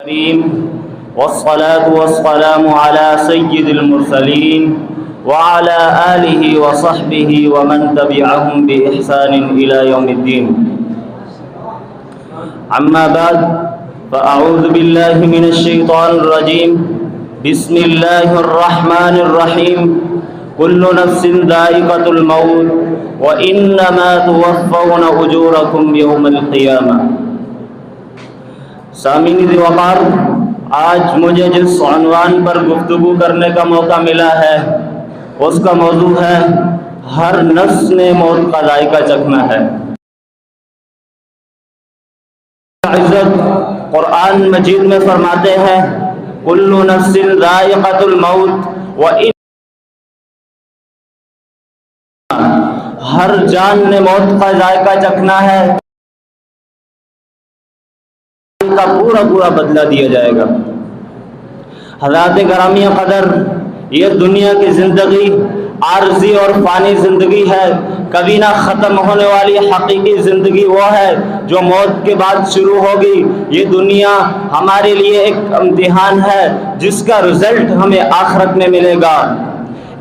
الكريم والصلاة والسلام على سيد المرسلين وعلى آله وصحبه ومن تبعهم بإحسان إلى يوم الدين. أما بعد فأعوذ بالله من الشيطان الرجيم. بسم الله الرحمن الرحيم. كل نفس ذائقة الموت وإنما توفون أجوركم يوم القيامة. سامعین وقار، آج مجھے جس عنوان پر گفتگو کرنے کا موقع ملا ہے اس کا موضوع ہے ہر نفس نے موت کا ذائقہ چکھنا ہے۔ عزت قرآن مجید میں فرماتے ہیں کل نفس ذائقۃ الموت ہر جان نے موت کا ذائقہ چکھنا ہے، کا پورا بدلہ دیا جائے گا۔ حضرات گرامی قدر، یہ دنیا کی زندگی عارضی اور فانی زندگی ہے، کبھی نہ ختم ہونے والی حقیقی زندگی وہ ہے جو موت کے بعد شروع ہوگی۔ یہ دنیا ہمارے لیے ایک امتحان ہے جس کا رزلٹ ہمیں آخرت میں ملے گا۔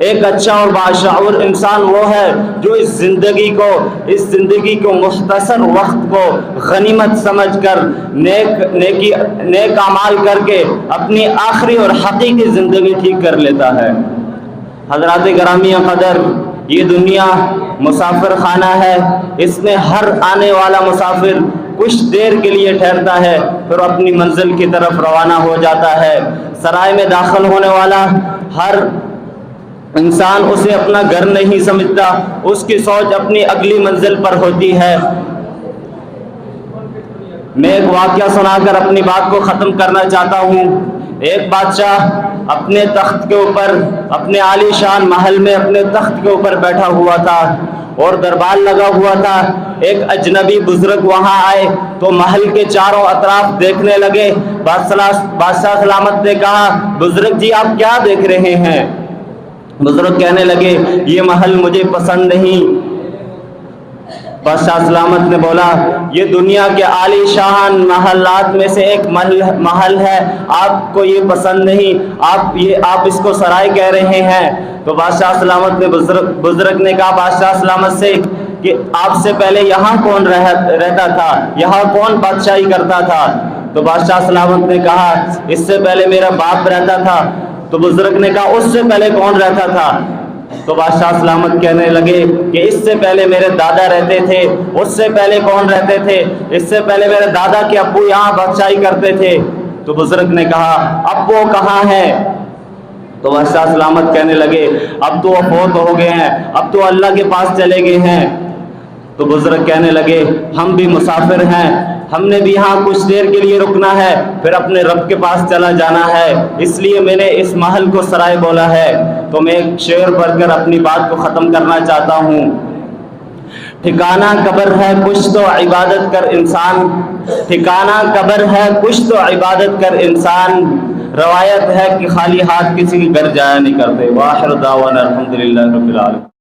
ایک اچھا اور باشعور انسان وہ ہے جو اس زندگی کو مختصر وقت کو غنیمت سمجھ کر نیک اعمال کر کے اپنی آخری اور حقیقی زندگی ٹھیک کر لیتا ہے۔ حضرات گرامی قدر، یہ دنیا مسافر خانہ ہے، اس میں ہر آنے والا مسافر کچھ دیر کے لیے ٹھہرتا ہے پھر اپنی منزل کی طرف روانہ ہو جاتا ہے۔ سرائے میں داخل ہونے والا ہر انسان اسے اپنا گھر نہیں سمجھتا، اس کی سوچ اپنی اگلی منزل پر ہوتی ہے۔ میں ایک واقعہ سنا کر اپنی بات کو ختم کرنا چاہتا ہوں۔ ایک بادشاہ اپنے تخت کے اوپر، اپنے عالی شان محل میں اپنے تخت کے اوپر بیٹھا ہوا تھا اور دربار لگا ہوا تھا۔ ایک اجنبی بزرگ وہاں آئے تو محل کے چاروں اطراف دیکھنے لگے۔ بادشاہ سلامت نے کہا، بزرگ جی آپ کیا دیکھ رہے ہیں؟ بزرگ کہنے لگے، یہ محل مجھے پسند نہیں۔ بادشاہ سلامت نے بولا، یہ دنیا کے عالی شان محلات میں سے ایک محل ہے، آپ کو یہ پسند نہیں، آپ اس کو سرائے کہہ رہے ہیں۔ تو بادشاہ سلامت نے بزرگ نے کہا بادشاہ سلامت سے کہ آپ سے پہلے یہاں کون رہتا تھا، یہاں کون بادشاہی کرتا تھا؟ تو بادشاہ سلامت نے کہا اس سے پہلے میرا باپ رہتا تھا۔ تو بزرگ نے کہا اس سے پہلے کون رہتا تھا؟ تو بادشاہ سلامت کہنے لگے کہ اس سے پہلے میرے دادا رہتے تھے، اس سے پہلے کون رہتے تھے؟ اس سے پہلے میرے دادا کے ابو یہاں بادشاہی کرتے تھے۔ تو بزرگ نے کہا اب وہ کہاں ہیں؟ تو بادشاہ سلامت کہنے لگے اب تو وہ فوت ہو گئے ہیں، اب تو اللہ کے پاس چلے گئے ہیں۔ تو بزرگ کہنے لگے ہم بھی مسافر ہیں، ہم نے بھی یہاں کچھ دیر کے لیے رکنا ہے پھر اپنے رب کے پاس چلا جانا ہے، اس لیے میں نے اس محل کو سرائے بولا ہے۔ تو میں ایک شعر پڑھ کر اپنی بات کو ختم کرنا چاہتا ہوں۔ ٹھکانہ قبر ہے کچھ تو عبادت کر انسان، ٹھکانہ قبر ہے کچھ تو عبادت کر انسان، روایت ہے کہ خالی ہاتھ کسی کے گھر جایا نہیں کرتے۔ وآخر دعوانا الحمدللہ رب العالمین۔